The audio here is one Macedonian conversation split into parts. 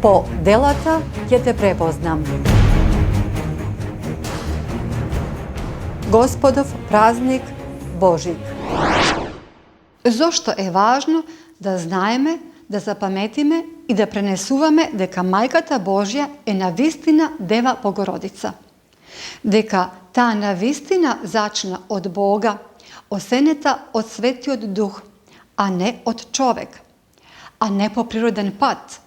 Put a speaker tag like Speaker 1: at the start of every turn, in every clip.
Speaker 1: По делата ќе те препознам. Господов празник Божик. Зошто е важно да знаеме, да запаметиме и да пренесуваме дека Мајката Божја е навистина Дева Богородица. Дека таа навистина зачна од Бога, осенета од Светиот Дух, а не од човек, а не по природен пат.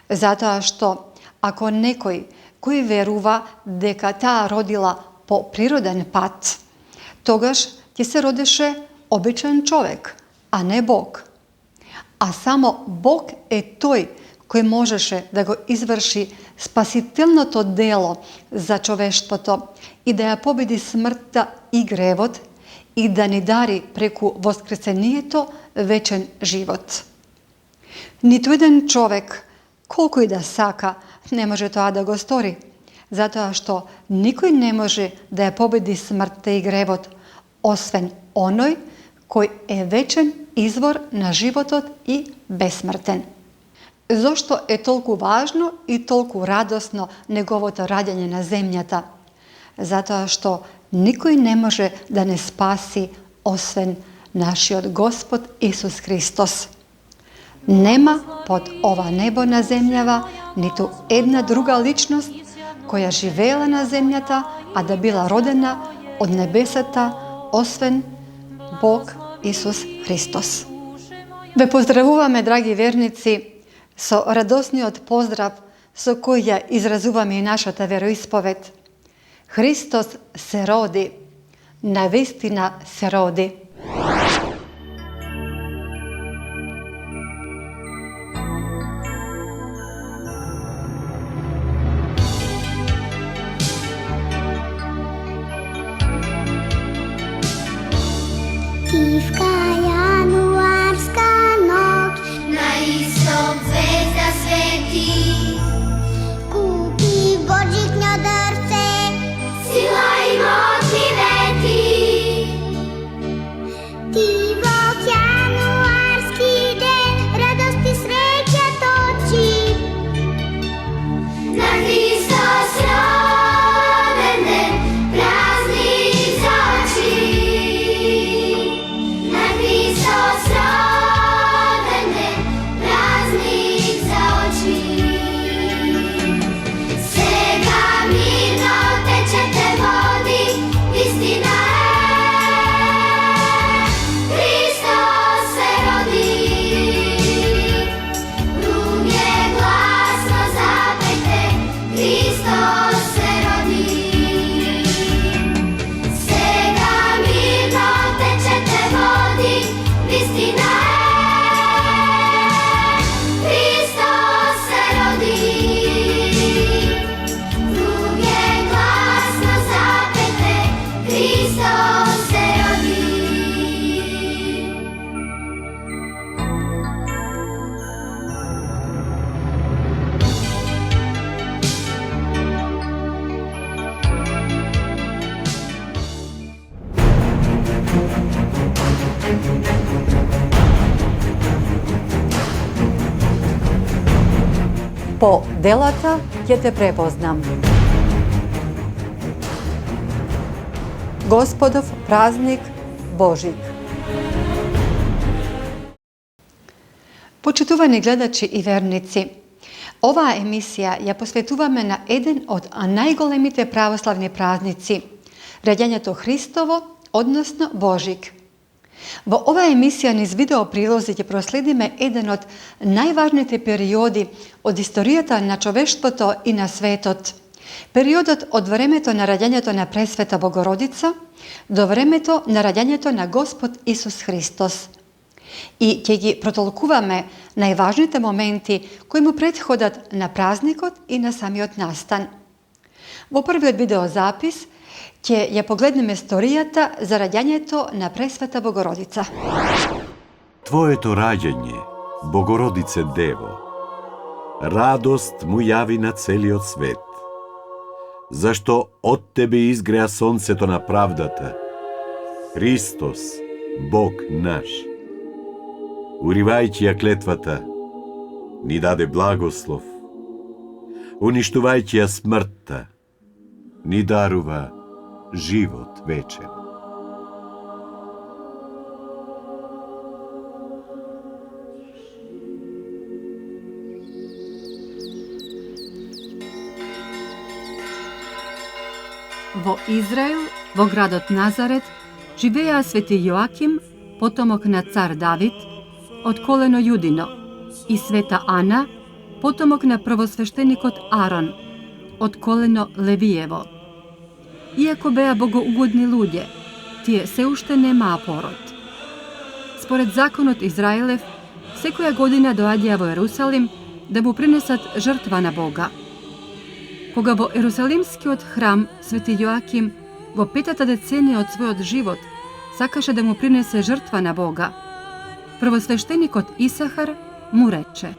Speaker 1: Затоа што ако некој кој верува дека таа родила по природен пат, тогаш ќе се родеше обичен човек, а не Бог. А само Бог е тој кој можеше да го изврши спасителното дело за човештвото и да ја победи смртта и гревот и да ни дари преку воскресението вечен живот. Ниту еден човек, колку и да сака, не може тоа да го стори, затоа што никој не може да ја победи смртта и гревот, освен оној кој е вечен извор на животот и бесмртен. Зошто е толку важно и толку радосно неговото раѓање на земјата? Затоа што никој не може да не спаси освен нашиот Господ Исус Христос. Нема под ова небо на земјава ниту една друга личност која живеела на земјата, а да била родена од небесата, освен Бог Исус Христос. Ве поздравуваме, драги верници, со радосниот поздрав со кој ја изразуваме и нашата вероисповед. Христос се роди, навистина се роди.
Speaker 2: Тивка јануарска ноќ, на исток звезда свети. Купи Божјино дрвце, сила и моќ ми вети. Ти во јануарски ден, радост и среќа точи. На Христос роден ден, празник за очи.
Speaker 1: По делата ќе те препознам. Господов празник Божик. Почитувани гледачи и верници, оваа емисија ја посветуваме на еден од најголемите православни празници – раѓањето Христово, односно Божик. Во оваа емисија низ видео прилози ќе проследиме еден од најважните периоди од историјата на човештвото и на светот. Периодот од времето на раѓањето на Пресвета Богородица до времето на раѓањето на Господ Исус Христос. И ќе ги протолкуваме најважните моменти кои му претходат на празникот и на самиот настан. Во првиот видеозапис ќе ја погледнеме историјата за раѓањето на Пресвета Богородица.
Speaker 3: Твоето раѓање, Богородице Дево, радост му јави на целиот свет. Зашто од тебе изгреа сонцето на правдата, Христос, Бог наш. Уривајќи ја клетвата, ни даде благослов уништувајќи ја смртта, ни дарува живот вечен.
Speaker 1: Во Израел, во градот Назарет, живеа свети Јоаким, потомок на цар Давид, од колено Јудино, и света Ана, потомок на првосвештеникот Арон, од колено Левиево. Иако беа богоугодни луѓе, тие се уште немаа пород. Според законот Израелев, секоја година доаѓаа во Ерусалим да му принесат жртва на Бога. Кога во Ерусалимскиот храм свети Јоаким во 5-та деценија од својот живот сакаше да му принесе жртва на Бога, првосвештеникот Исахар му рече: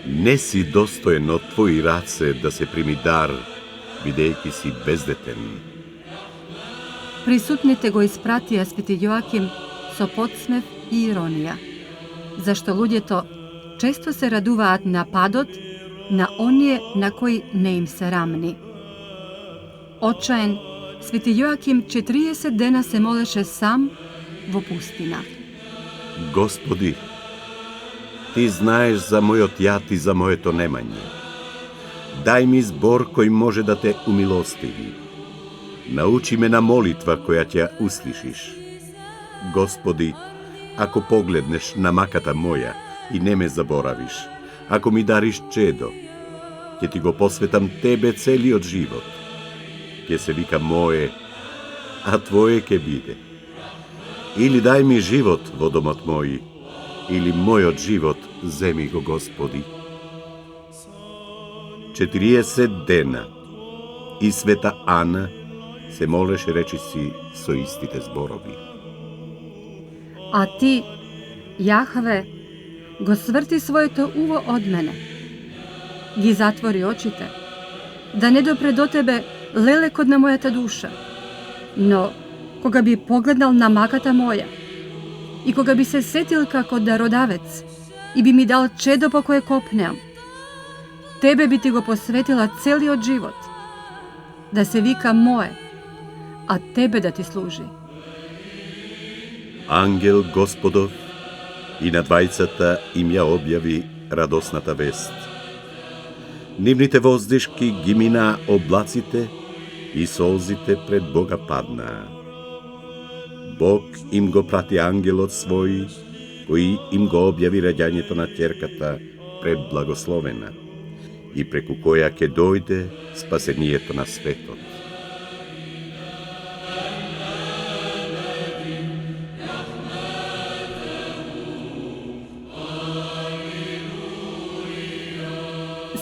Speaker 3: Не си достоен од твои раце да се прими дар, бидејќи си бездетен.
Speaker 1: Присутните го испратија свети Јоаким со подсмев и иронија, зашто луѓето често се радуваат на падот на оние на кои не им се рамни. Очаен, свети Јоаким 40 дена се молеше сам во пустина.
Speaker 3: Господи, Ти знаеш за мојот јат и за моето немање. Дај ми збор кој може да те умилостиви. Научи ме на молитва која ќе услишиш. Господи, ако погледнеш на маката моја и не ме заборавиш, ако ми дариш чедо, ќе ти го посветам Тебе целиот живот. Ќе се вика мое, а Твое ќе биде. Или дај ми живот во домот мој, или мојот живот земи го, Господи. 40 дена и света Ана се молеше речиси со истите зборови.
Speaker 1: А ти, Јахве, го сврти своето уво од мене. Ги затвори очите, да не допре до Тебе лелекот на мојата душа. Но, кога би погледнал на маката моја и кога би се сетил како дародавец и би ми дал чедо по кое копнеам, Тебе би ти го посветила целиот живот, да се вика мое, а Тебе да ти служи.
Speaker 3: Ангел Господов и на двајцата им ја објави радосната вест. Нивните воздишки ги минаа облаците и солзите пред Бога паднаа. Бог им го прати ангелот свој, кој им го објави раѓањето на ќерката преблагословена и преку која ќе дојде спасението на светот.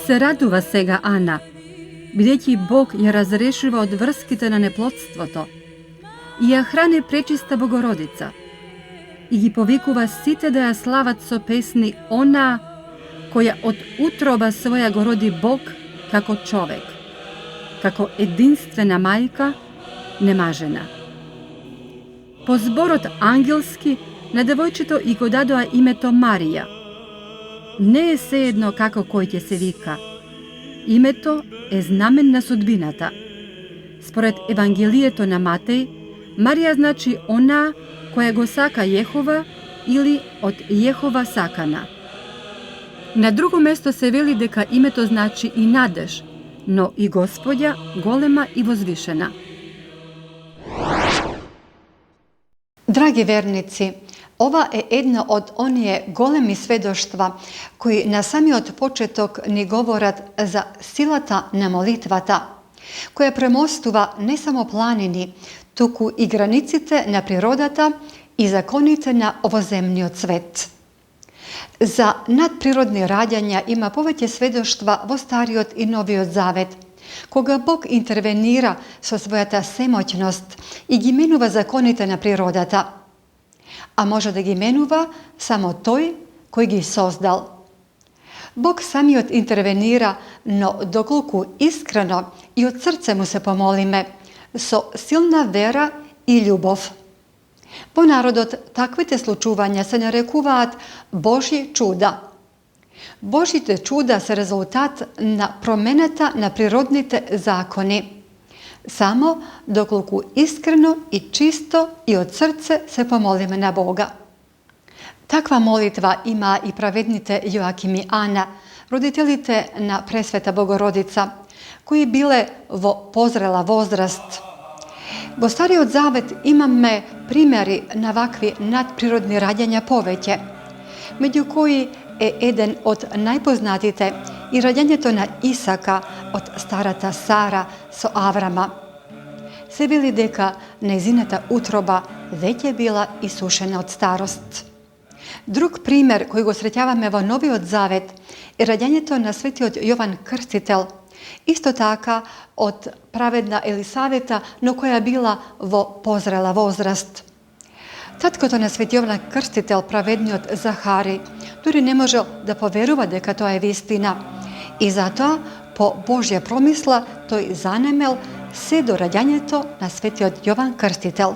Speaker 1: Се радува сега Ана, бидејќи Бог ја разрешува од врските на неплодството и ја храни пречиста Богородица и ги повикува сите да ја слават со песни онаа која од утроба своја го роди Бог како човек, како единствена мајка, немажена. По зборот ангелски на девојчето и го дадоа името Марија. Не е сеедно како кој ќе се вика. Името е знамен на судбината. Според Евангелието на Матеј, Марија значи онаа која го сака Јехова или од Јехова сакана. На друго место се вели дека името значи и надеж, но и Господја голема и возвишена. Драги верници, ова е една од оние големи сведоштва кои на самиот почеток ни говорат за силата на молитвата, која премостува не само планини, туку и границите на природата и законите на овоземниот свет. За надприродни раѓања има повеќе сведоштва во Стариот и Новиот Завет, кога Бог интервенира со својата семоќност и ги менува законите на природата. А може да ги менува само тој кој ги создал. Бог самиот интервенира, но доколку искрено и од срце му се помолиме, со силна вера и љубов. Во народот таквите случувања се нарекуваат Божји чуда. Божите чуда се резултат на промената на природните закони. Само доколку искрено и чисто и од срце се помолиме на Бога. Таква молитва има и праведните Јоаким и Ана, родителите на Пресвета Богородица, кои биле во позрела возраст. Во Стариот Завет имаме примери на вакви надприродни раѓања повеќе, меѓу кои е еден од најпознатите и раѓањето на Исака од старата Сара со Аврама. Се вели дека нејзината утроба веќе била исушена од старост. Друг пример кој го среќаваме во Новиот Завет е раѓањето на светиот Јован Крстител, исто така од праведна Елисавета, но која била во позрела возраст. Таткото на свети Јован Крстител, праведниот Захари, дури не можел да поверува дека тоа е вистина. И затоа, по Божја промисла, тој занемел се до раѓањето на светиот Јован Крстител.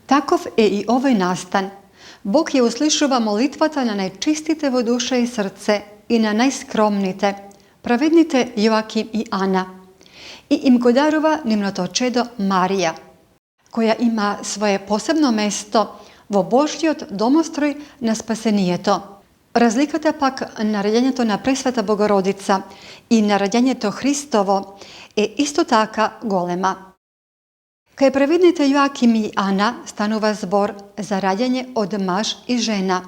Speaker 1: Таков е и овој настан. Бог ја услишува молитвата на најчистите во душа и срце и на најскромните, праведните Јоаким и Ана, и им го дарува нивното чедо Марија, која има свое посебно место во Божјиот домострој на спасението. Разликата пак на раѓањето на Пресвета Богородица и на раѓањето Христово е исто така голема. Кај праведните Јоаким и Ана станува збор за раѓање од маж и жена,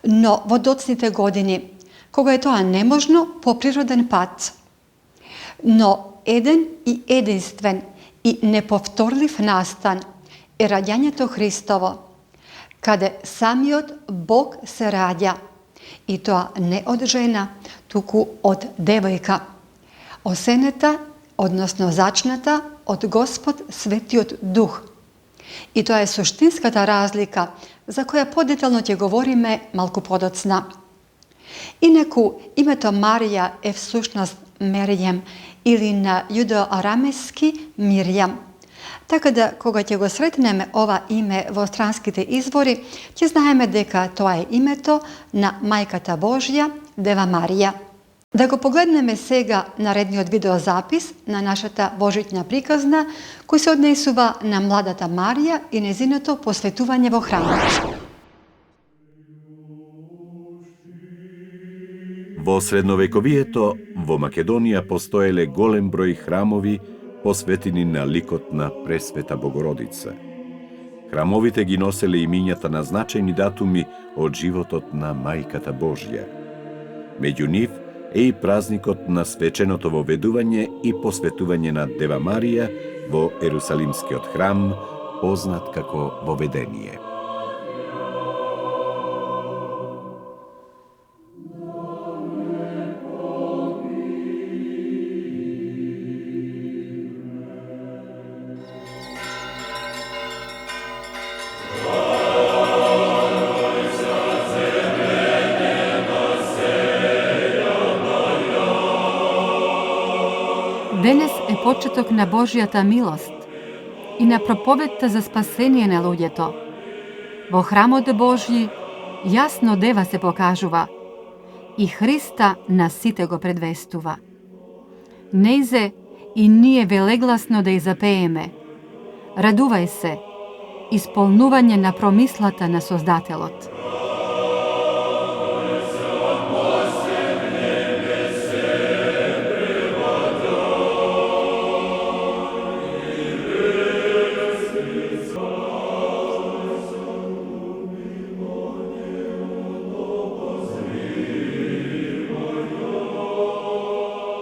Speaker 1: но во доцните години, кога е тоа неможно по природен пат. Но еден и единствен и неповторлив настан е раѓањето Христово, каде самиот Бог се раѓа, и тоа не од жена, туку од девојка, осенета, односно зачната од Господ Светиот Дух. И тоа е суштинската разлика, за која подетално ќе говориме малку подоцна. Инаку, името Марија е всушност Меријам или на јудеоарамески Мирјам. Така да, кога ќе го сретнеме ова име во странските извори, ќе знаеме дека тоа е името на Мајката Божја, Дева Марија. Да го погледнеме сега наредниот видеозапис на нашата божитна приказна, кој се однесува на младата Марија и незиното посветување во храмот.
Speaker 3: Во средновековието во Македонија постоеле голем број храмови посветени на ликот на Пресвета Богородица. Храмовите ги носеле имињата на значајни датуми од животот на Мајката Божја. Меѓу нив е и празникот на свеченото воведување и посветување на Дева Марија во Ерусалимскиот храм, познат како воведение.
Speaker 1: Денес е почеток на Божјата милост и на проповедта за спасение на луѓето. Во храмот Божји јасно Дева се покажува и Христа на сите го предвестува. Нејзе и ние велегласно да ја запееме. Радувај се, исполнување на промислата на Создателот.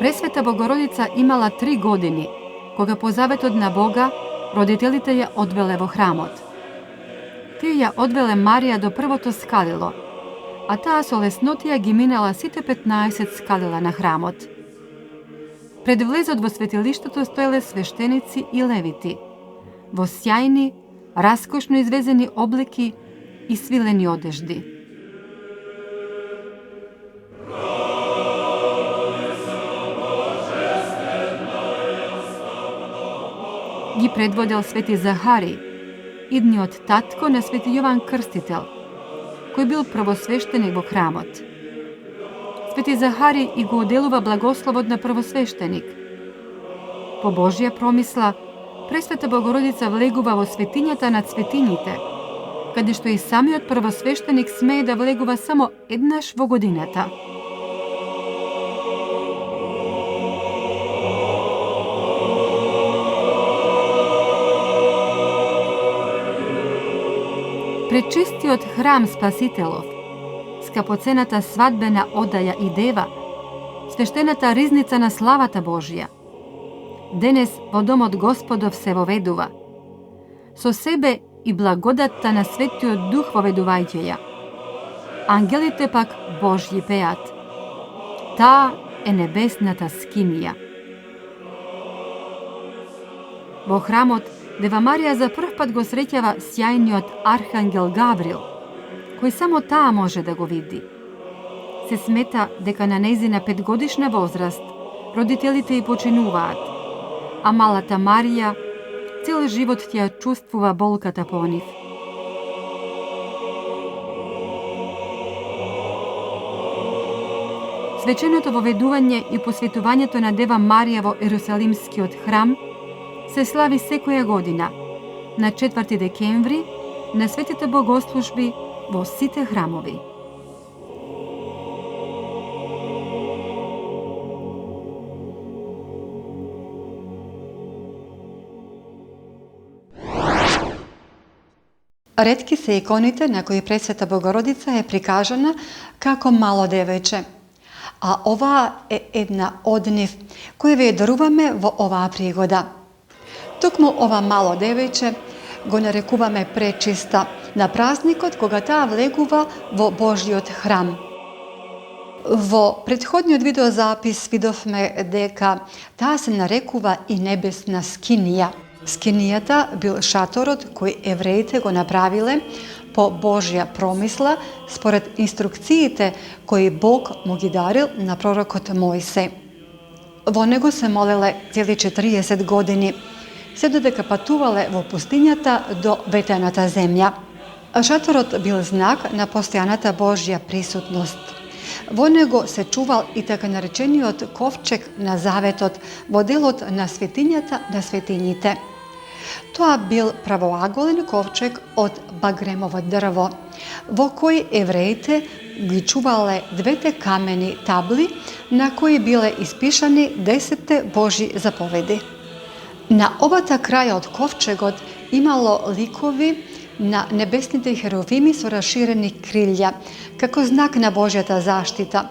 Speaker 1: Пресвета Богородица имала 3 години, кога по заветот на Бога родителите ја одвеле во храмот. Тие ја одвеле Марија до првото скалило, а таа со леснотија ги минала сите 15 скалила на храмот. Пред влезот во светилиштето стоеле свештеници и левити, во сјајни, раскошно извезени облеки и свилени одежди. Ги предводел свети Захари, идниот татко на свети Јован Крстител, кој бил првосвештеник во храмот.
Speaker 4: Sveti Zahari i go udelува благословот на првосвештеник. По Божја промисла, Пресвета Богородица влегува во светињата на светињите, каде што и самиот првосвештеник смее да влегува само еднаш во годината. Пречистиот храм Спасителов, скапоцената свадбена одаја и дева, свештената ризница на славата Божја, денес во домот Господов се воведува. Со себе и благодатта на Светиот Дух воведувајќи ја. Ангелите пак Божји пеат. Таа е небесната скинија. Во храмот Дева Марија за прв пат го среќава сјајниот архангел Гаврил, кој само таа може да го види. Се смета дека на нејзина 5-годишна возраст родителите ѝ починуваат, а малата Марија цел живот ќе ја чувствува болката по нив. Свеченото воведување и посветувањето на Дева Марија во Ерусалимскиот храм се слави секоја година, на 4 декември, на светите богослужби во сите храмови.
Speaker 1: Ретки се иконите на кои Пресвета Богородица е прикажана како мало девојче, а оваа е една од нив која ве даруваме во оваа пригода. Токму ова мало девојче го нарекуваме пречиста на празникот кога таа влегува во Божјиот храм. Во претходниот видеозапис видовме дека таа се нарекува и небесна скинија. Скинијата бил шаторот кој евреите го направиле по Божја промисла според инструкциите кои Бог му ги дарил на пророкот Мојсе. Во него се молеле цели 40 години, се додека патувале во пустињата до ветената земја. Шаторот бил знак на постојаната Божја присутност. Во него се чувал и така наречениот ковчег на заветот во делот на светињата на светињите. Тоа бил правоаголен ковчег од багремово дрво, во кој евреите ги чувале двете камени табли на кои биле испишани 10 Божји заповеди. На обата краја од ковчегот имало ликови на небесните херовими со расширени крилја, како знак на Божјата заштита.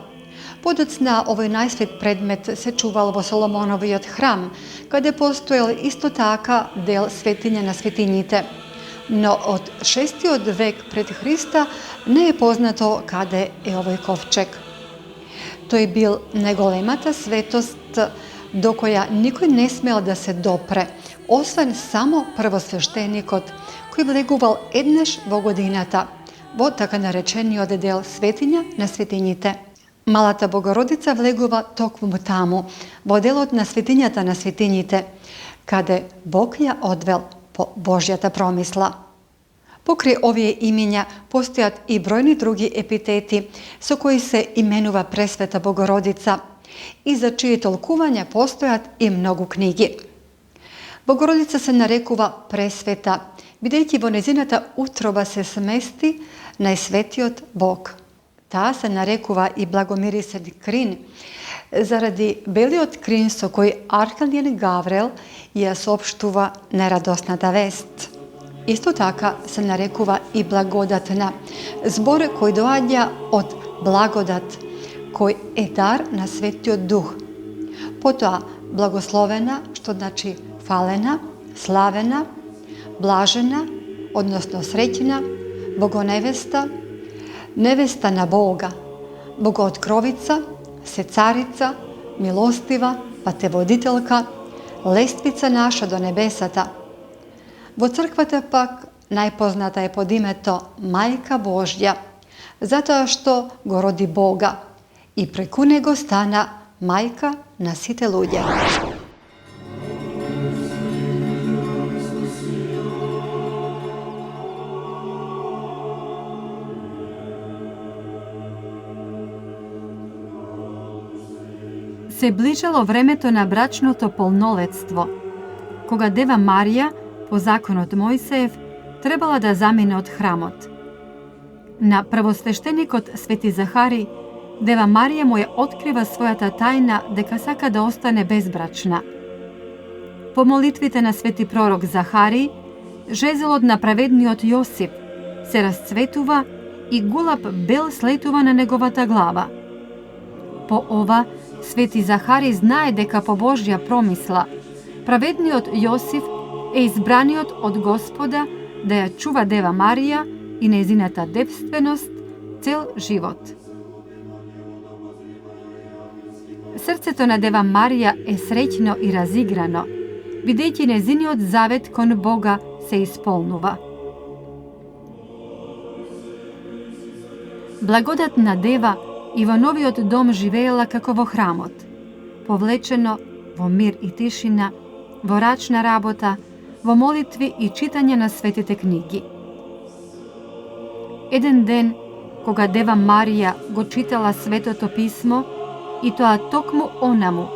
Speaker 1: Подоцна овој најсвет предмет се чувал во Соломоновиот храм, каде постоел исто така дел светиња на светињите. Но од 6. век пред Христа не е познато каде е овој ковчег. Тој бил најголемата светост до која никој не смел да се допре, освен само првосвештеникот, кој влегувал еднаш во годината, во така наречениот дел светиња на светињите. Малата Богородица влегува токму таму, во делот на светињата на светињите, каде Бог ја одвел по Божјата промисла. Покрај овие имиња постојат и бројни други епитети со кои се именува Пресвета Богородица и за чии толкување постојат и многу книги. Богородица се нарекува Пресвета, бидејќи во незината утроба се смести најсветиот Бог. Таа се нарекува и благомирисен крин, заради белиот крин со кој архангел Гаврел ја соопштува нерадосната вест. Исто така се нарекува и благодатна, збор кој доаѓа од благодат, кој е дар на Светиот Дух. Потоа благословена, што значи фалена, славена, блажена, односно среќна, богоневеста, невеста на Бога, богооткровица, сецарица, милостива, патеводителка, лествица наша до небесата. Во црквата пак најпозната е под името Мајка Божја, затоа што го роди Бога и преку него стана мајка на сите луѓе.
Speaker 4: се ближало времето на брачното полнолетство, кога Дева Марија, по законот Мојсеев, требала да замине од храмот. На првосвештеникот Свети Захари, Дева Марија му ја открива својата тајна дека сака да остане безбрачна. По молитвите на Свети пророк Захари, жезелот на праведниот Јосип се расцветува и гулап бел слетува на неговата глава. По ова, Свети Захари знае дека по Божја промисла, праведниот Јосиф е избраниот од Господа да ја чува Дева Марија и нејзината девственост цел живот. Срцето на Дева Марија е среќно и разиграно, бидејќи нејзиниот завет кон Бога се исполнува. Благодатна Дева и во новиот дом живеела како во храмот, повлечено во мир и тишина, во рачна работа, во молитви и читање на светите книги. Еден ден, кога Дева Марија го читала Светото писмо, и тоа токму онаму,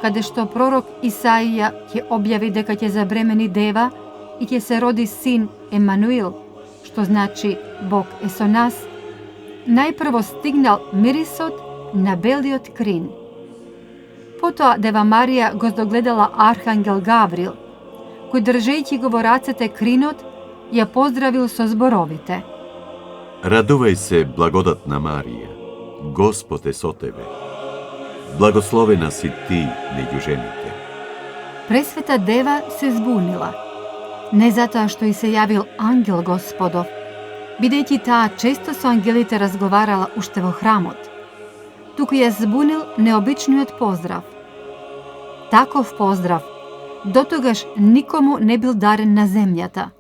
Speaker 4: каде што пророк Исаија ќе објави дека ќе забремени Дева и ќе се роди син Емануил, што значи Бог е со нас, најпрво стигнал мирисот на белиот крин. Потоа Дева Марија го догледала Архангел Гаврил, кој држејќи го во рацете кринот, ја поздравил со зборовите:
Speaker 3: Радувај се, благодатна Марија, Господ е со тебе. Благословена си ти меѓу жените.
Speaker 4: Пресвета Дева се збунила, не затоа што и се јавил ангел Господов, бидејќи таа често со ангелите разговарала уште во храмот, туку ја збунил необичниот поздрав. Таков поздрав дотогаш никому не бил дарен на земјата.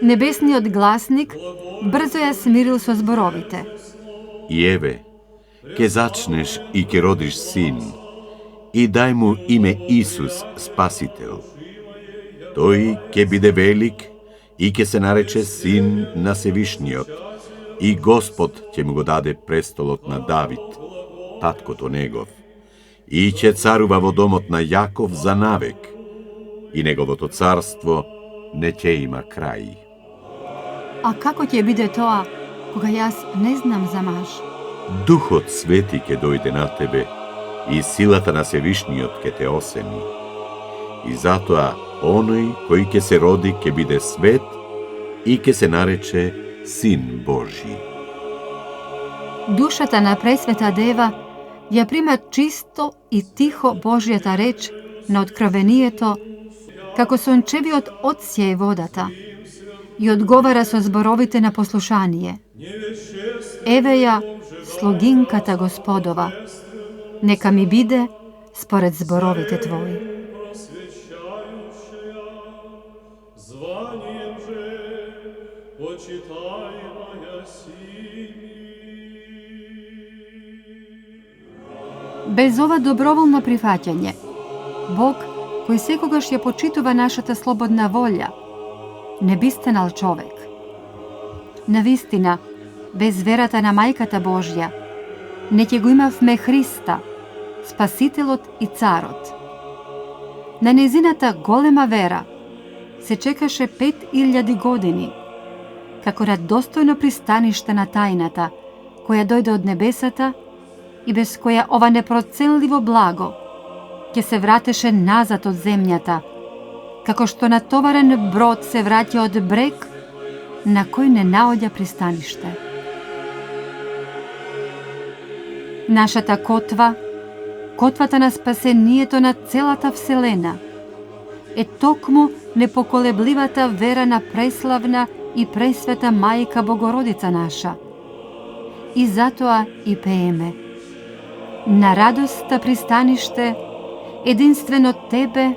Speaker 4: Небесниот гласник брзо ја смирил со зборовите:
Speaker 3: И еве, ке зачнеш и ке родиш син, и дај му име Исус, Спасител. Тој ке биде велик и ке се нарече Син на Севишниот, и Господ ќе му го даде престолот на Давид, таткото негов, и ќе царува во домот на Јаков за навек, и неговото царство не ќе има крај.
Speaker 4: А како ќе биде тоа, кога јас не знам за маж?
Speaker 3: Духот Свети ќе дојде на тебе, и силата на Севишниот ќе те осени. И затоа оној кој ќе се роди ќе биде свет и ќе се нарече Син Божји.
Speaker 4: Душата на Пресвета Дева ја прима чисто и тихо Божјата реч на откровението, како сончевиот отсјај водата, и одговара со зборовите на послушание: Еве ја, слугинката Господова, нека ми биде според зборовите Твои. Без ова доброволно прифаќање, Бог, кој секогаш ја почитува нашата слободна волја, не би станал човек. Навистина, без верата на Мајката Божја, не ќе го имавме Христа, Спасителот и Царот. На незината голема вера се чекаше 5000 години, како на достојно пристаниште на тајната, која дојде од небесата и без која ова непроценливо благо ќе се вратеше назад од земјата, како што натоварен брод се враќа од брег на кој не наоѓа пристаниште. Нашата котва, котвата на спасението на целата Вселена, е токму непоколебливата вера на преславна и пресвета Мајка Богородица наша. И затоа и пееме: на радоста пристаниште, единствено тебе,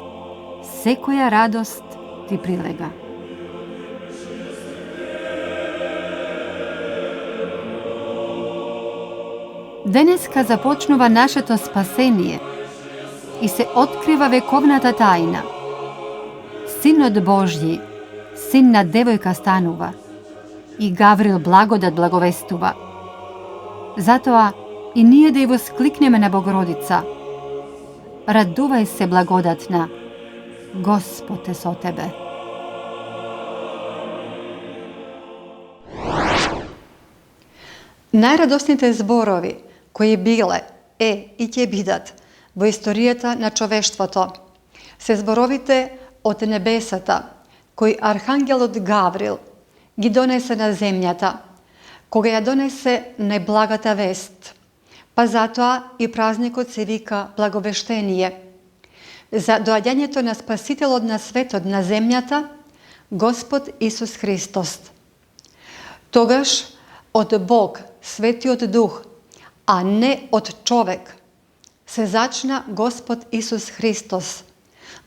Speaker 4: секоја радост ти прилега. Денеска започнува нашето спасение и се открива вековната тајна. Синот Божји, син на девојка станува, и Гаврил благодат благовестува. Затоа I nije da je vosklikneme na Bogorodica. Raduvaj se, blagodatna, Gospod te so tebe.
Speaker 1: Najradosnite зборови кои биле, и ќе бидат во историјата на човештвото се зборовите од небесата кои архангелот Гаврил ги донесе на земјата, кога ја донесе најблагата вест. Па затоа и празникот се вика Благовештение. За доаѓањето на Спасителот на светот на земјата, Господ Исус Христос. Тогаш од Бог, Светиот Дух, а не од човек, се зачна Господ Исус Христос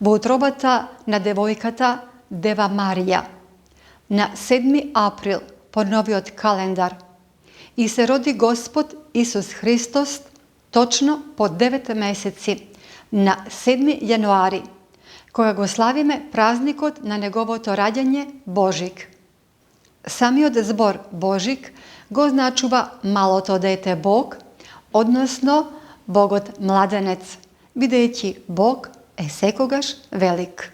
Speaker 1: во утробата на девојката Дева Марија на 7 април по новиот календар и се роди Господ Исус Христос точно по 9 месеци на 7 јануари, кога го славиме празникот на неговото раѓање Божик. Самиот збор Божик го означува малото дете Бог, односно Богот младенец, бидејќи Бог е секогаш велик.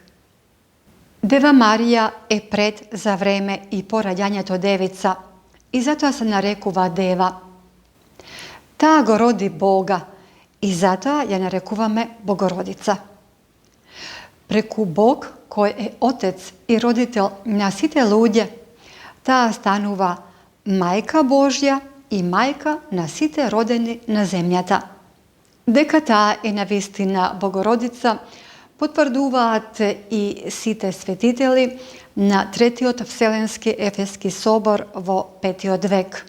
Speaker 1: Дева Марија е пред, за време и по раѓањето девица и затоа се нарекува Дева. Таа го роди Бога и затоа ја нарекуваме Богородица. Преку Бог, кој е Отец и родител на сите луѓе, таа станува Мајка Божја и мајка на сите родени на земјата. Дека таа е навистина Богородица, потврдуваат и сите светители на Третиот Вселенски Ефески собор во 5 век.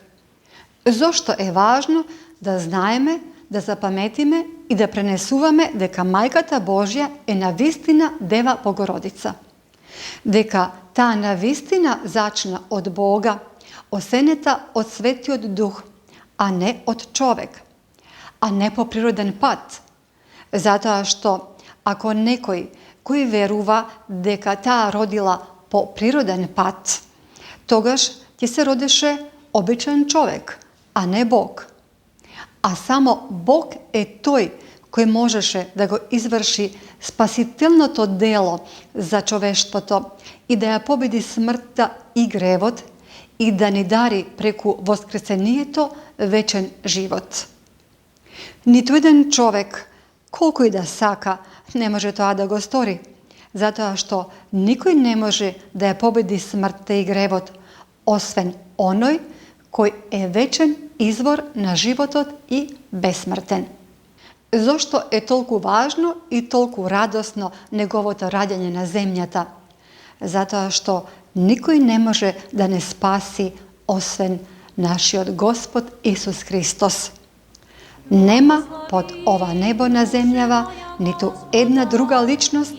Speaker 1: Зошто е важно да знаеме, да запаметиме и да пренесуваме дека Мајката Божја е навистина Дева Богородица. Дека таа навистина зачна од Бога, осенета од Светиот Дух, а не од човек, а не по природен пат. Затоа што ако некој кој верува дека таа родила по природен пат, тогаш ќе се родеше обичен човек, а не Бог. А само Бог е тој кој можеше да го изврши спасителното дело за човештвото и да ја победи смртта и гревот и да ни дари преку воскресението вечен живот. Ниту еден човек, колку и да сака, не може тоа да го стори, затоа што никој не може да ја победи смртта и гревот, освен оној кој е вечен извор на животот и бесмртен. Зошто е толку важно и толку радосно неговото раѓање на земјата? Затоа што никој не може да не спаси освен нашиот Господ Исус Христос. Нема под ова небо на земјава ниту една друга личност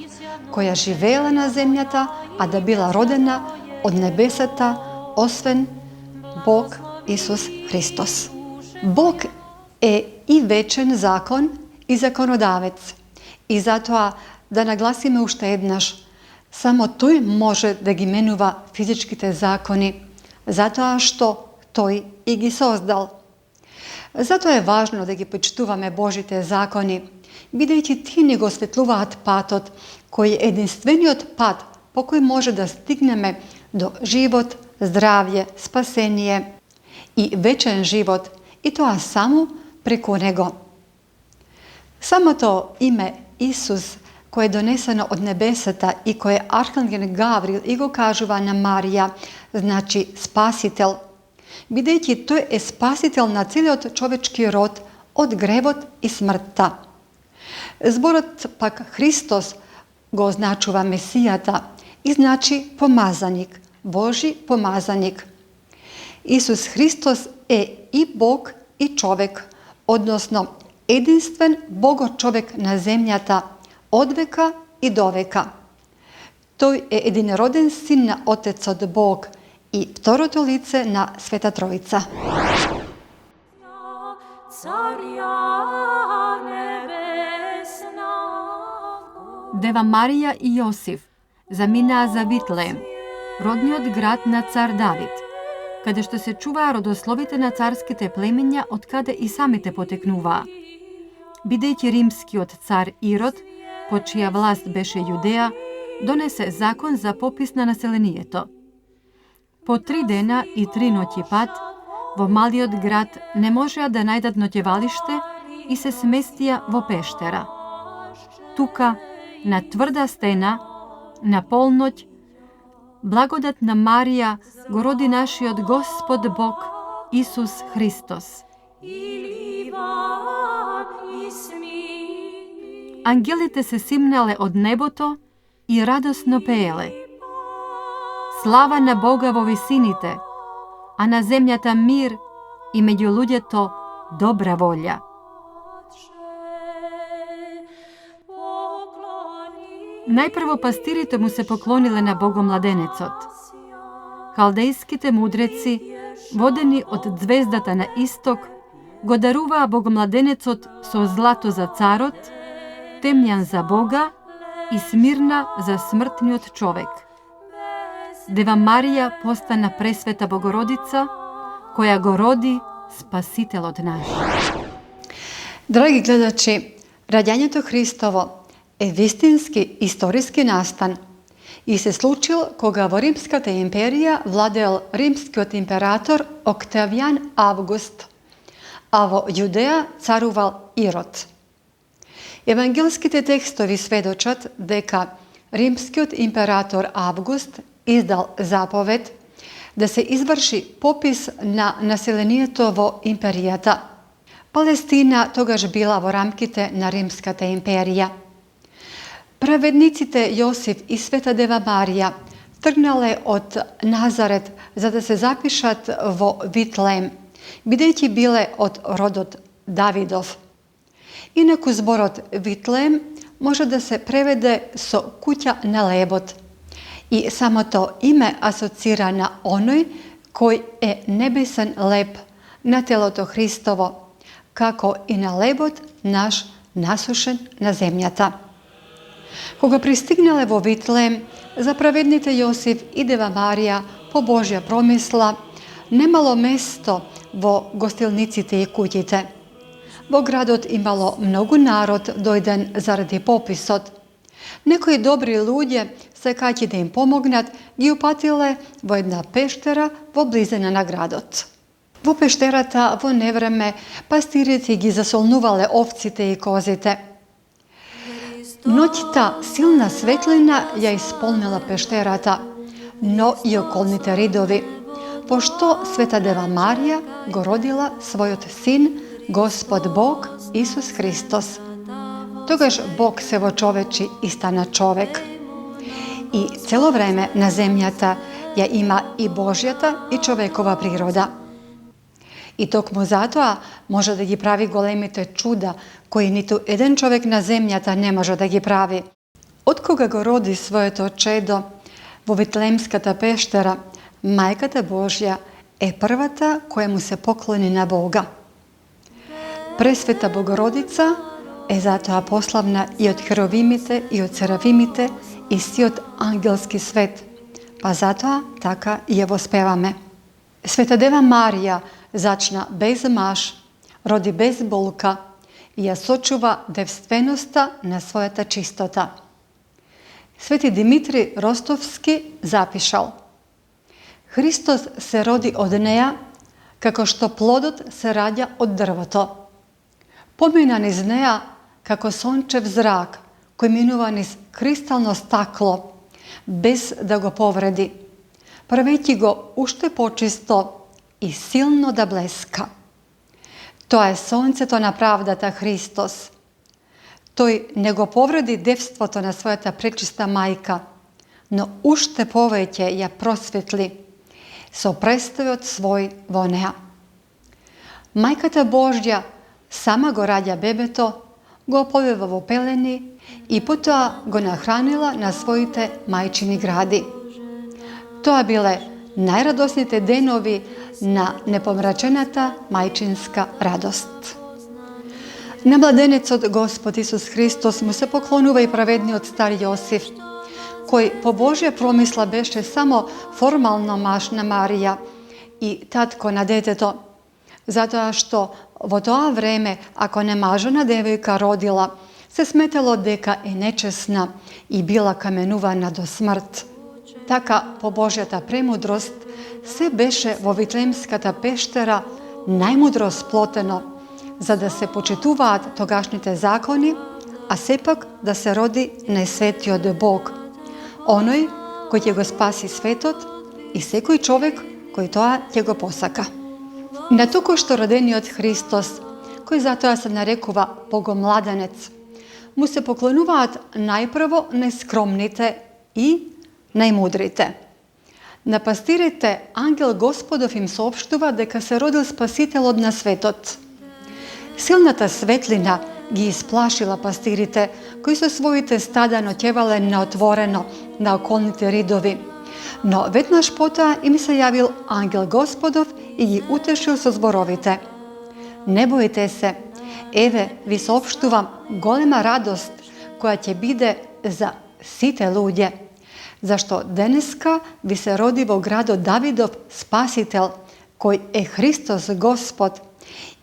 Speaker 1: која живеела на земјата, а да била родена од небесата, освен Бог Исус Христос. Бог е и вечен закон и законодавец. И затоа да нагласиме уште еднаш, само тој може да ги менува физичките закони, затоа што тој и ги создал. Затоа е важно да ги почитуваме Божите закони, бидејќи тие ни го осветлуваат патот, кој е единствениот пат по кој може да стигнеме до живот, здравје, спасение и вечен живот, и тоа само преку него. Самото име Исус, кое е донесено од небесата и кое архангел Гаврил и го кажува на Марија, значи спасител, бидејќи тој е спасител на целиот човечки род од гревот и смртта. Зборот пак Христос го означува Месијата и значи помазаник, Божи помазаник. Исус Христос е и Бог и човек, односно единствен Бого-човек на земјата, од века и до века. Тој е единороден син на Отецот Бог и второто лице на Света Троица.
Speaker 4: Дева Марија и Јосиф заминаа за Витлеем, родниот град на цар Давид, каде што се чуваа родословите на царските племења од каде и самите потекнуваа. Бидејќи римскиот цар Ирод, по чија власт беше Јудеја, донесе закон за попис на населението. По 3 дена и 3 ноќи пат, во малиот град не можеа да најдат ноќевалиште и се сместија во пештера. Тука, на тврда стена, на полноќ, благодатна Марија го роди нашиот Господ Бог, Исус Христос. Ангелите се симнале од небото и радосно пееле. Слава на Бога во висините, а на земјата мир и меѓу луѓето добра волја. Најпрво пастирите му се поклониле на Богомладенецот. Халдејските мудреци, водени од звездата на исток, го даруваа Богомладенецот со злато за царот, темјан за Бога и смирна за смртниот човек. Дева Марија постана пресвета Богородица, која го роди Спасителот наш.
Speaker 1: Драги гледачи, раѓањето Христово е вистински историски настан и се случил кога во Римската империја владеел римскиот император Октавијан Август, а во Јудеја царувал Ирод. Евангелските текстови сведочат дека римскиот император Август издал заповед да се изврши попис на населението во империјата. Палестина тогаш била во рамките на Римската империја. Праведниците Јосиф и Света Дева Марија тргнале од Назарет за да се запишат во Витлеем, бидејќи биле од родот Давидов. Инаку зборот Витлеем може да се преведе со куќа на лебот и самото име асоцира на оној кој е небесен леб на телото Христово, како и на лебот наш насушен на земјата. Кога пристигнале во Витлеем, за праведните Јосиф и Дева Марија по Божја промисла немало место во гостилниците и куќите. Во градот имало многу народ дојден заради пописот. Некои добри луѓе, сакајќи да им помогнат, ги упатиле во една пештера во близина на градот. Во пештерата во невреме пастирите ги засолнувале овците и козите. Ноќта силна светлина ја исполнила пештерата, но и околните ридови, пошто Света Дева Марија го родила својот син, Господ Бог, Исус Христос. Тогаш Бог се вочовечи и стана човек. И цело време на земјата ја има и Божјата и човекова природа. И токму затоа може да ги прави големите чуда, кои ниту еден човек на земјата не може да ги прави. Откога го роди своето чедо во Витлеемската пештера, Мајката Божја е првата која му се поклони на Бога. Пресвета Богородица е затоа пославна и од херовимите, и од серафимите, и сиот ангелски свет, па затоа така и ја воспеваме. Света Дева Марија зачна без маж, роди без болка и ја сочува девственоста на својата чистота. Свети Димитри Ростовски запишал: Христос се роди од неја, како што плодот се раѓа од дрвото. Помина низ неја како сончев зрак, кој минува низ кристално стакло, без да го повреди, правејќи го уште почисто и силно да блеска. Тоа е сонцето на правдата Христос. Тој не го повреди девството на својата пречиста мајка, но уште повеќе ја просветли со престојот свој во неа. Мајката Божја сама го раѓа бебето, го оповива во пелени и потоа го нахранила на своите мајчини гради. Тоа биле најрадосните денови на непомрачената мајчинска радост. На младенецот Господ Исус Христос му се поклонува и праведниот стар Јосиф, кој по Божја промисла беше само формално маж на Марија i tatko na deteto. Zato što vo тоа време, ako немажена девојка родила, се сметало дека е нечесна и била каменувана до смрт. Така, по Божјата премудрост, се беше во Витлемската пештера најмудро сплотено, за да се почитуваат тогашните закони, а сепак да се роди најсветиот Бог, оној кој ќе го спаси светот и секој човек кој тоа ќе го посака. На токошто родениот Христос, кој затоа се нарекува Богомладенец, му се поклонуваат најпрво најскромните и најмудрите. На пастирите ангел Господов им соопштува дека се родил Спасителот на светот. Силната светлина ги исплашила пастирите, кои со своите стада ноќевале неотворено на околните ридови. Но веднаш потоа им се јавил ангел Господов и ги утешил со зборовите: Не бојте се, еве ви соопштувам голема радост која ќе биде за сите луѓе, зашто денеска ви се роди во градот Давидов Спасител, кој е Христос Господ,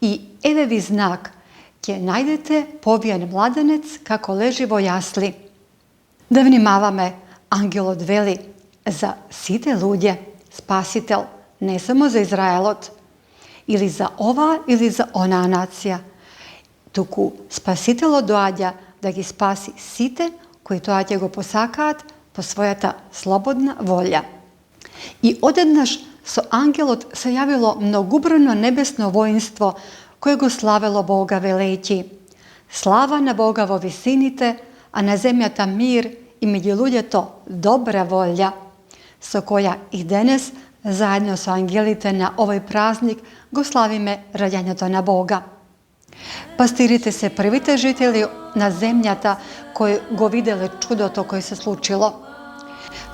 Speaker 1: и еве ви знак, ќе најдете повиен младенец како лежи во јасли. Да внимаваме, ангелот вели за сите луѓе, Спасител, не само за Израелот, или за ова или за онаа нација, туку Спасителот доаѓа да ги спаси сите кои тоа ќе го посакаат по својата слободна волја. И одеднаш со ангелот се јавило многубрно небесно воинство кое го славело Бога велејќи: Слава на Бога во висините, а на земјата мир и меѓу луѓето добра волја, со која и денес, заедно со ангелите на овој празник, го славиме раѓањето на Бога. Пастирите се првите жители на земјата кои го виделе чудото кој се случило.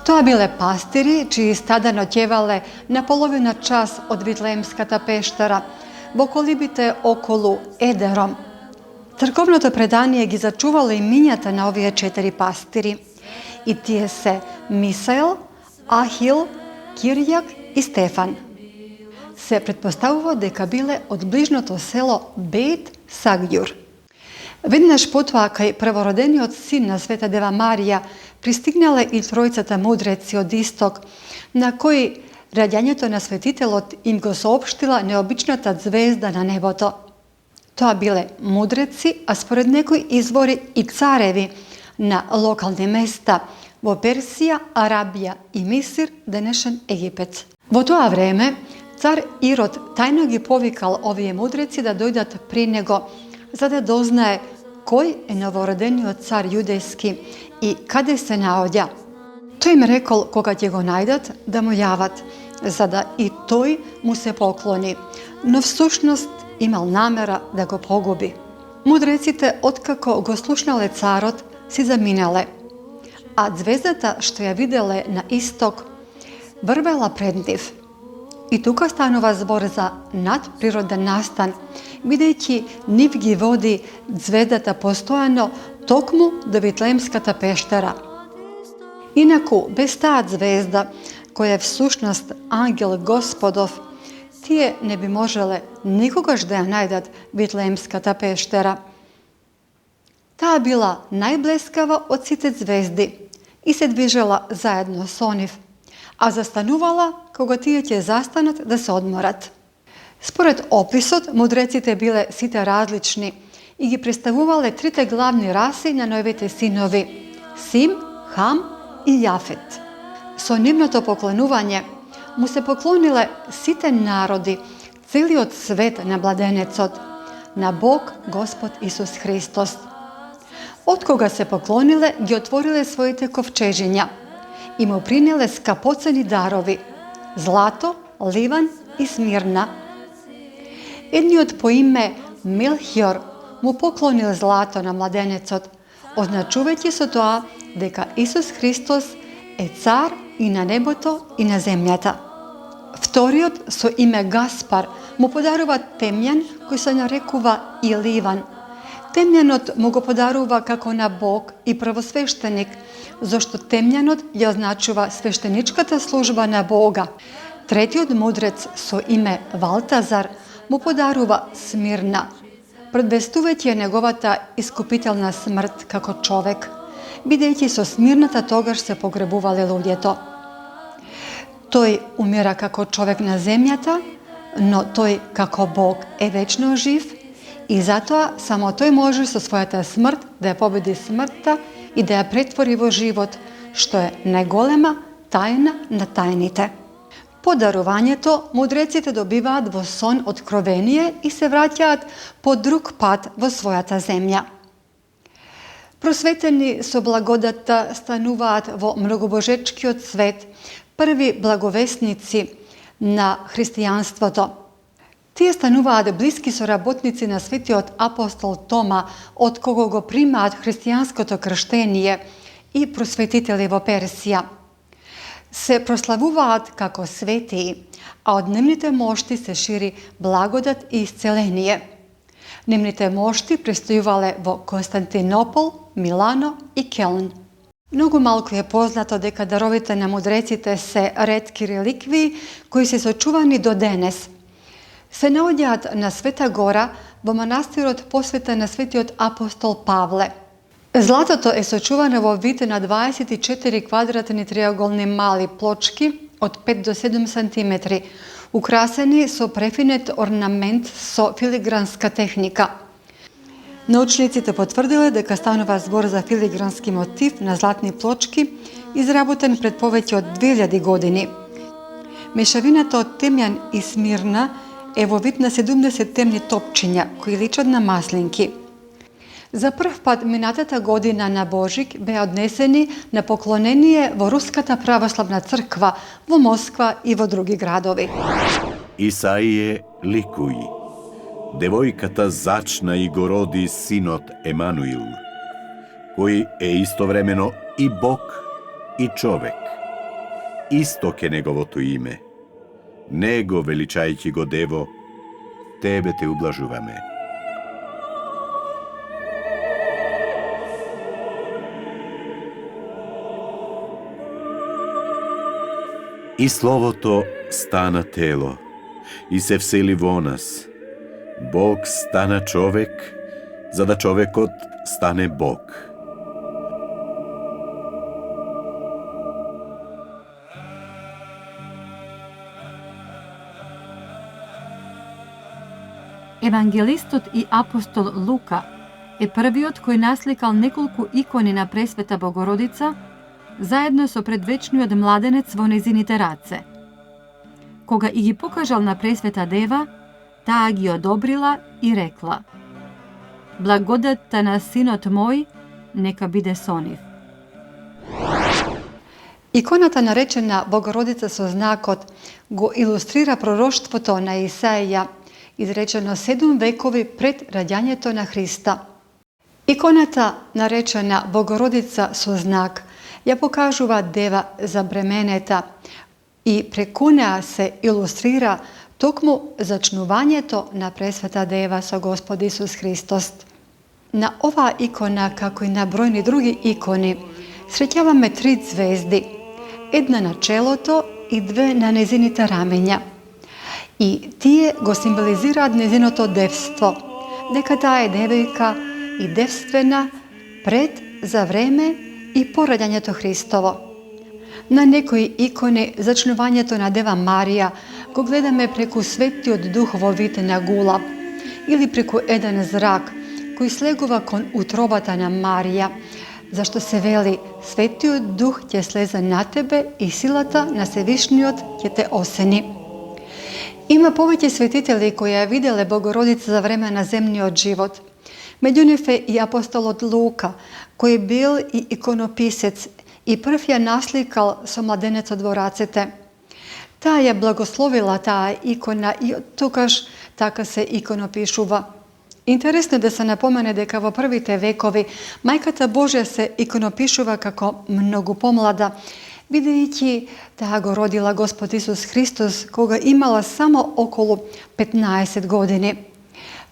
Speaker 1: Тоа биле пастири чии стада ноќевале на половина час од Витлеемската пештера, во колибите околу Едером. Црковното предание ги зачувало имињата на овие 4 пастири, и тие се Мисаел, Ахил, Кирјак и Стефан. Се претпоставува дека биле од ближното село Бейт Сагјур. Веднаш потоа кај првородениот син на Света Дева Марија пристигнале и тројцата мудреци од исток, на кои раѓањето на светителот им го соопштила необичната звезда на небото. Тоа биле мудреци, а според некои извори и цареви на локални места во Персија, Арабија и Мисир, денешен Египет. Во тоа време цар Ирод тајно ги повикал овие мудреци да дојдат при него, за да дознае кој е новородениот цар јудејски и каде се наоѓа. Тој им рекол кога ќе го најдат да му јават, за да и тој му се поклони, но всушност имал намера да го погуби. Мудреците, откако го слушнале царот, си заминале, а звездата што ја виделе на исток врвела пред нив. И тука станува збор за надприроден настан, бидејќи нив ги води звездата постојано токму до Витлеемската пештера. Инаку, без таа звезда, која е всушност ангел Господов, тие не би можеле никогаш да ја најдат Витлеемската пештера. Таа била најблескава од сите звезди и се движела заедно со нив, а застанувала кога тие ќе застанат да се одморат. Според описот, мудреците биле сите различни и ги представувале трите главни раси на Ноевите синови – Сим, Хам и Јафет. Со нивното поклонување му се поклониле сите народи, целиот свет на Младенецот, на Бог Господ Исус Христос. Откога се поклониле, ги отвориле своите ковчежиња и му принеле скапоцени дарови – злато, ливан и смирна. Едниот по име Мелхиор му поклонил злато на Младенецот, означувајќи со тоа дека Исус Христос е цар и на небото и на земјата. Вториот со име Гаспар му подарува темјан кој се нарекува и ливан. Темјанот му го подарува како на Бог и првосвештеник, зашто темјанот ја означува свештеничката служба на Бога. Tretиот мудрец со име Валтазар му подарува Смирна, предвестувајќи неговата искупителна смрт како човек, бидејќи со Смирната тогаш се погребувале луѓето. Тој умира како човек на земјата, но тој како Бог е вечно жив и затоа само тој може со својата смрт да ја победи смртта и да ја претвори во живот, што е најголема тајна на тајните. По дарувањето, мудреците добиваат во сон откровение и се враќаат по друг пат во својата земја. Просветени со благодатта стануваат во многобожечкиот свет, први благовесници на христијанството. Тие стануваат блиски соработници на светиот апостол Тома, од кого го примаат христијанското крштение, и просветители во Персија. Се прославуваат како светии, а од нивните мошти се шири благодат и исцеление. Нивните мошти престојувале во Константинопол, Милано и Келн. Многу малку е познато дека даровите на мудреците се ретки реликвии кои се сочувани до денес. Се наоѓаат на Света гора во манастирот посветен на светиот апостол Павле. Златото е сочувано во вид на 24 квадратни триаголни мали плочки од 5 до 7 сантиметри, украсени со префинет орнамент со филигранска техника. Научниците потврдиле дека станува збор за филигрански мотив на златни плочки, изработен пред повеќе од 2000 години. Мешавината од темјан и смирна е во вид на 70 темни топчиња, кои личат на маслинки. За прв пат минатата година на Божик беа однесени на поклонение во Руската православна црква, во Москва и во други градови.
Speaker 3: Исаије, ликуј. Девојката зачна и го роди синот Емануил, кој е истовремено и Бог и човек. Исток е неговото име. Него величајќи го дево, тебе те ублажуваме. И Словото стана тело и се всели во нас. Бог стана човек, за да човекот стане Бог.
Speaker 4: Евангелистот и апостол Лука е првиот кој насликал неколку икони на Пресвета Богородица заедно со предвечниот младенец во незините раце. Кога и ги покажал на Пресвета Дева, таа ги одобрила и рекла: Благодатта на синот мој нека биде со нив.
Speaker 1: Иконата наречена Богородица со знакот го илустрира пророштвото на Исаија, изречено 7 векови пред раѓањето на Христа. Иконата наречена Богородица со знак ја покажува дева забременета и преку неа се илустрира токму зачнувањето на Пресвета Дева со Господ Исус Христос. На оваа икона, како и на бројни други икони, среќаваме 3 звезди, една на челото и 2 на незините рамења. И тие го символизираат незиното девство, дека таа е девојка и девствена пред, за време и по раѓањето Христово. На некои икони зачнувањето на Дева Марија го гледаме преку Светиот Дух во вид на гулаб или преку еден зрак кој слегува кон утробата на Марија, зашто се вели Светиот Дух ќе слезе на тебе и силата на Севишниот ќе те осени. Има повеќе светители кои ја виделе Богородица за време на земниот живот. Меѓу нив е и апостолот Лука, кој бил и иконописец и прв ја насликал со младенецот во рацете. Таа ја благословила таа икона и од тогаш така се иконопишува. Интересно е да се напомене дека во првите векови Мајката Божја се иконопишува како многу помлада, бидејќи таа го родила Господ Исус Христос кога имала само околу 15 години.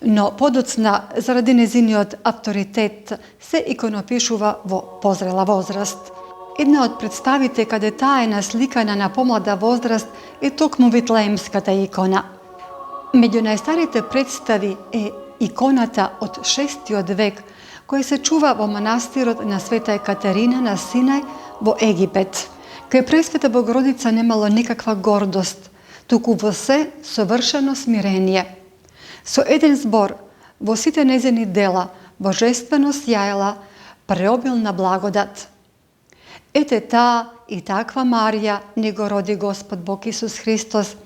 Speaker 1: Но подоцна, заради незиниот авторитет, се иконопишува во позрела возраст. Една од представите каде таа е насликана на помлада возраст е токму Витлеемската икона. Меѓу најстарите представи е иконата од 6. век, која се чува во манастирот на Света Екатерина на Синај во Египет. Кај Пресвета Богородица немало никаква гордост, туку во се совршено смирение. Со еден збор, во сите незини дела, божествено сјаела, преобилна благодат. Ете таа и таква Марија ни го роди Господ Бог Исус Христос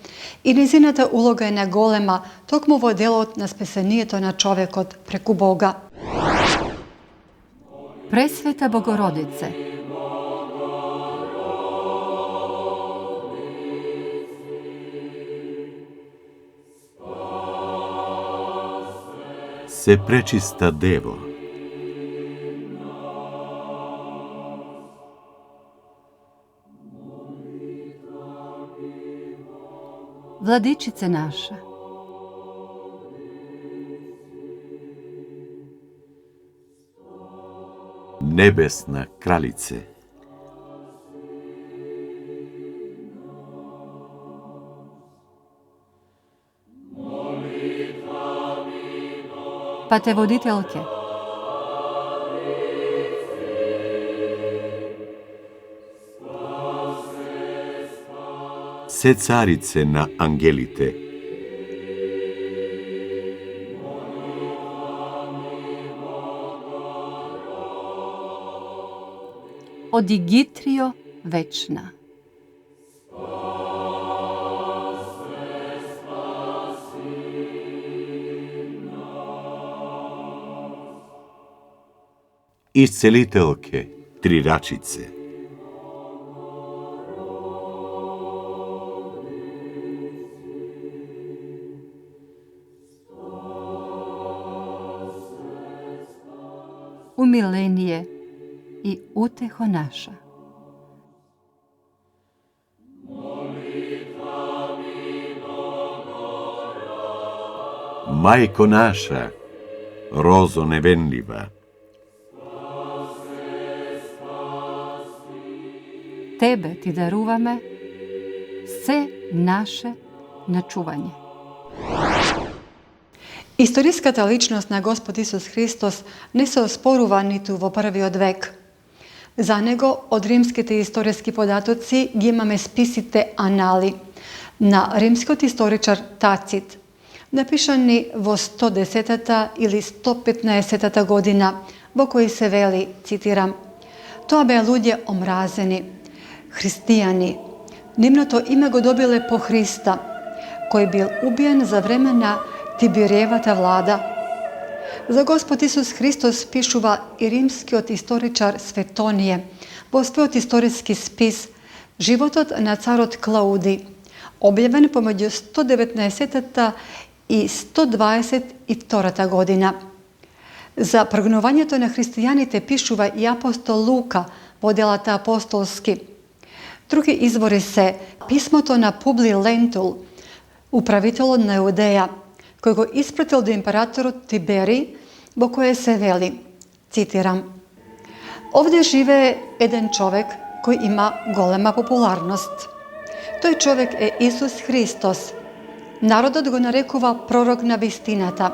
Speaker 1: и незината улога е наголема токму во делот на спасението на човекот преку Бога.
Speaker 4: Пресвета Богородице,
Speaker 3: се пречиста Дево,
Speaker 4: Владичице наша,
Speaker 3: небесна кралице,
Speaker 4: Патеводителке,
Speaker 3: се царице на ангелите,
Speaker 4: Одигитрио вечна.
Speaker 3: Исцелителке, трирачице,
Speaker 4: Умиление и утехо наша.
Speaker 3: мајко наша, розо невенлива,
Speaker 4: Тебе ти даруваме се наше на чување.
Speaker 1: Историската личност на Господ Исус Христос не се оспорува ниту во првиот век. За него од римските историски податоци ги имаме списите анали на римскиот историчар Тацит, напишани во 110-та или 115-та година, во кои се вели, цитирам: "Тоа беа луѓе омразени, христијани. Нивното име го добиле по Христа, кој бил убиен за време на Тибериевата влада." За Господ Исус Христос пишува и римскиот историчар Светоние во својот историски спис "Животот на царот Клауди", објавен помеѓу 119-та и 122-та година. За прогнувањето на христијаните пишува и апостол Лука во делата апостолски. Други извори се писмото на Публи Лентул, управителот на Јудеја, кој го испратил до императорот Тибери, во кое се вели, цитирам: "Овде живее еден човек кој има голема популарност. Тој човек е Исус Христос. Народот го нарекува пророк на вистината,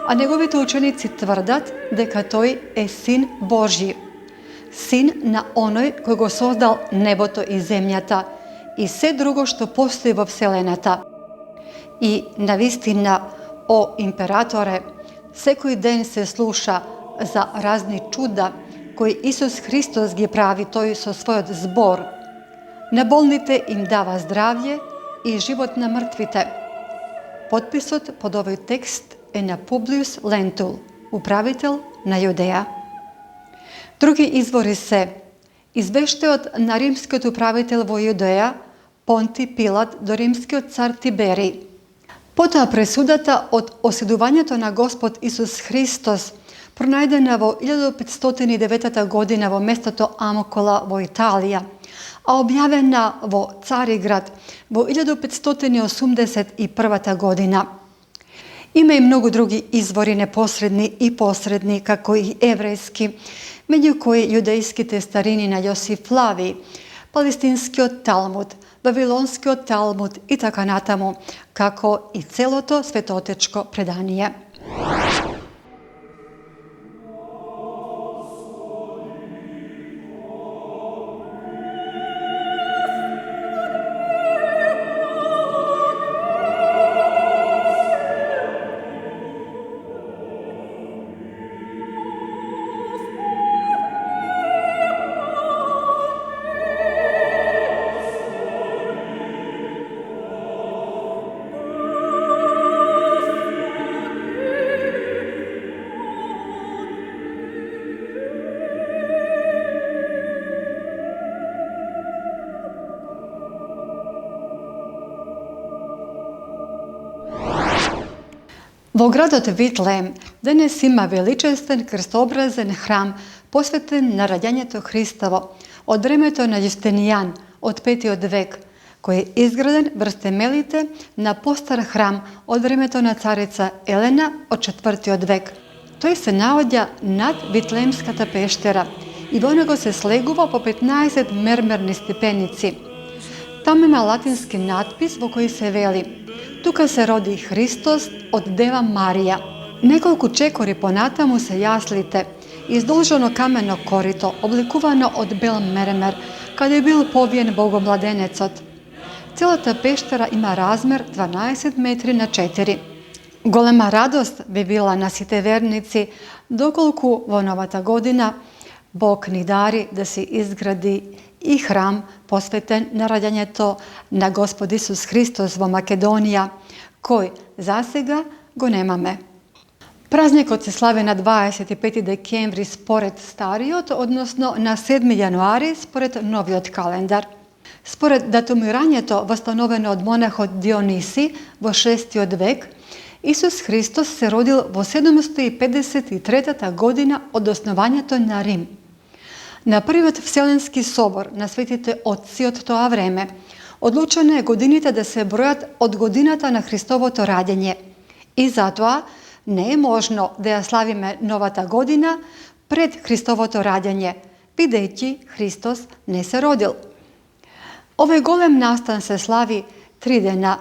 Speaker 1: а неговите ученици тврдат дека тој е Син Божји, Син на оној кој го создал небото и земјата и се друго што постои во вселената. И навистина, о императоре, секој ден се слуша за разни чуда кои Исус Христос ги прави тој со својот збор. На болните им дава здравје и живот на мртвите." Подписот под овој текст е на Публиус Лентул, управител на Јудеја. Други извори се извештајот на римскиот управител во Јудеја Понти Пилат до римскиот цар Тибери. Потоа пресудата од оседувањето на Господ Исус Христос, пронајдена во 1509 година во местото Амокола во Италија, а објавена во Цариград во 1581 година. Ima i mnogo drugi izvori, neposredni i posredni, kako i evrejski, među koji judejski testarinina Josif Flavij, palestinski od Talmud, babilonski od Talmud i tako natamo, kako i celo to svetotečko predanije. Vogradot Vitlem danas ima veličanstven krstobrazan hram posveten na rađanjeto Hristovo od vremetona Justinijan od 5. vek, koji je izgraden vrste melite na postar hram od vremetona carica Elena od 4. vek. To je se navodja nad Vitlemskata peštera i onego se sleguva po 15 mermerni stepenici. Tamo ima latinski natpis u koji se veli: tuka se rodi Hristos od Deva Marija. Nekoliko čekori ponata mu se jaslite, izdolženo kameno korito, oblikovano od bel mermer, kada je bil povijen bogomladenecot. Cijela ta peštera ima razmer 12 metri na 4. Golema radost bi bila na site vernici, dokoliko vonovata godina Bog ni dari da se izgradi i hram posveten na rađanjeto na Gospod Isus Hristos vo Makedonija, koji zasega go nemame. Praznik se slave na 25. dekembri spored starijot, odnosno na 7. januari spored novijot kalendar. Spored datumiranjeto vostanoveno od monaho Dionisi vo 6. vek, Isus Hristos se rodil vo 753. godina od osnovanjeto na Rim. Na prvot Vselenski sobor na svetite otci od toa vreme odlučeno je godinite da se brojat od godinata na Hristovoto rađenje i zato ne je možno da ja slavime novata godina pred Hristovoto rađenje, videći Hristos ne se rodil. Ovaj golem nastan se slavi 3 dena.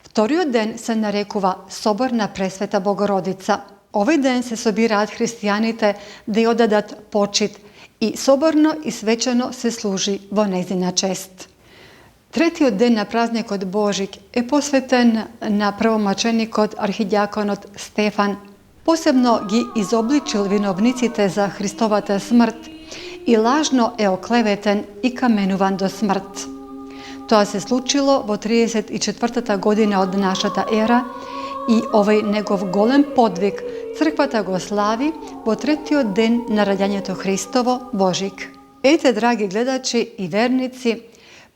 Speaker 1: Vtorio den se narekuva Soborna presveta Bogorodica. Ovaj den se sobirat hristijanite da je odadat počit i soborno i svečano se služi vo njezina čest. 3. den na praznik od Božik je posveten na prvomačenik od arhidjakonot Stefan. Posebno gi izobličil vinovnicite za Hristovata smrt i lažno je okleveten i kamenuvan do smrt. To se slučilo vo 34. godina od našata era i ovaj njegov golem podvig crkvata go slavi vo 3. den na rađanjeto Hristovo Božik. Ete, dragi gledači i vernici,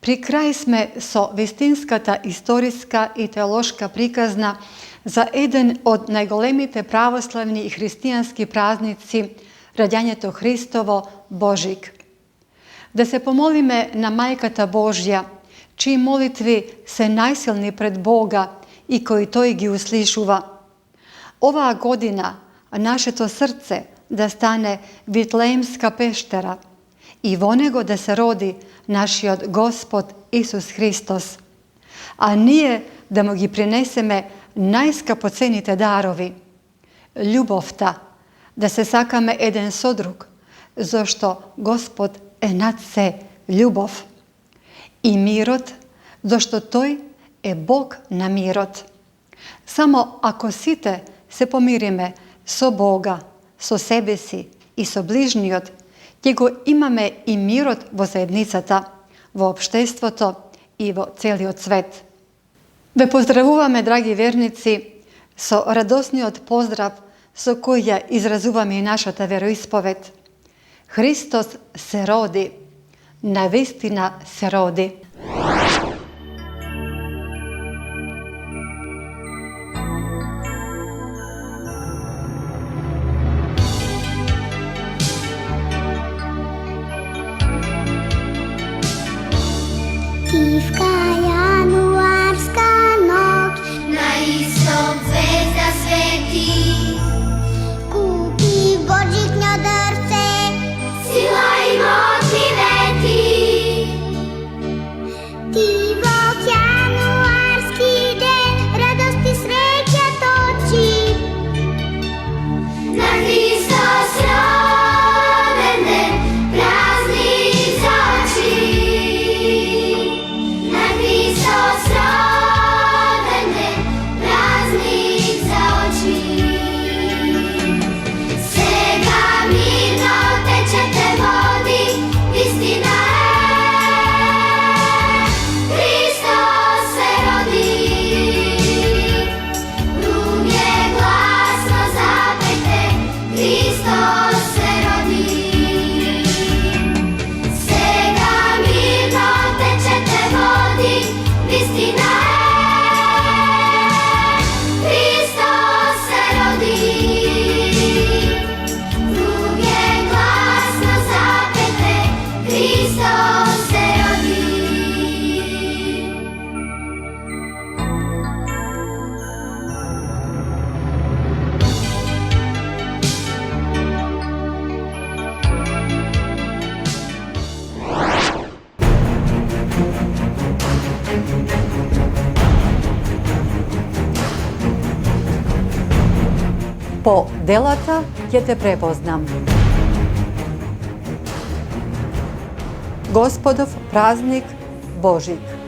Speaker 1: pri kraj sme so vestinskata istorijska i teološka prikazna za jedan od najgolemite pravoslavni i hristijanski praznici rađanjeto Hristovo Božik. Da se pomolime na Majkata Božja, čiji molitvi se najsilni pred Boga i koji to i gi uslišuva. Ova godina naše to srce da stane Vitlejemska peštera i vonego da se rodi naši od Gospod Isus Hristos. A nije da mu gi prineseme najskapocenite darovi. Ljubovta, da se sakame eden sodrug, zašto Gospod nad se ljubov. I mirot, zašto toj je Bog na mirot. Samo ako site se pomirime so Boga, so sebe si i so bližnjot, tjego imame i mirot vo zajednicata, vo opštejstvoto i vo celiot svet. Ve pozdravuvame, dragi vernici, so radosniot pozdrav so koja izrazuvame i našata veroispovet. Hristos se rodi, navistina se rodi.
Speaker 2: Tichka januarska noc, na istom zvezda svjetla. istina je, Hristos se rodi. Druge glasno zapete, Hristos se rodi.
Speaker 1: Po delata ќе те препознам. Господов празник Божик.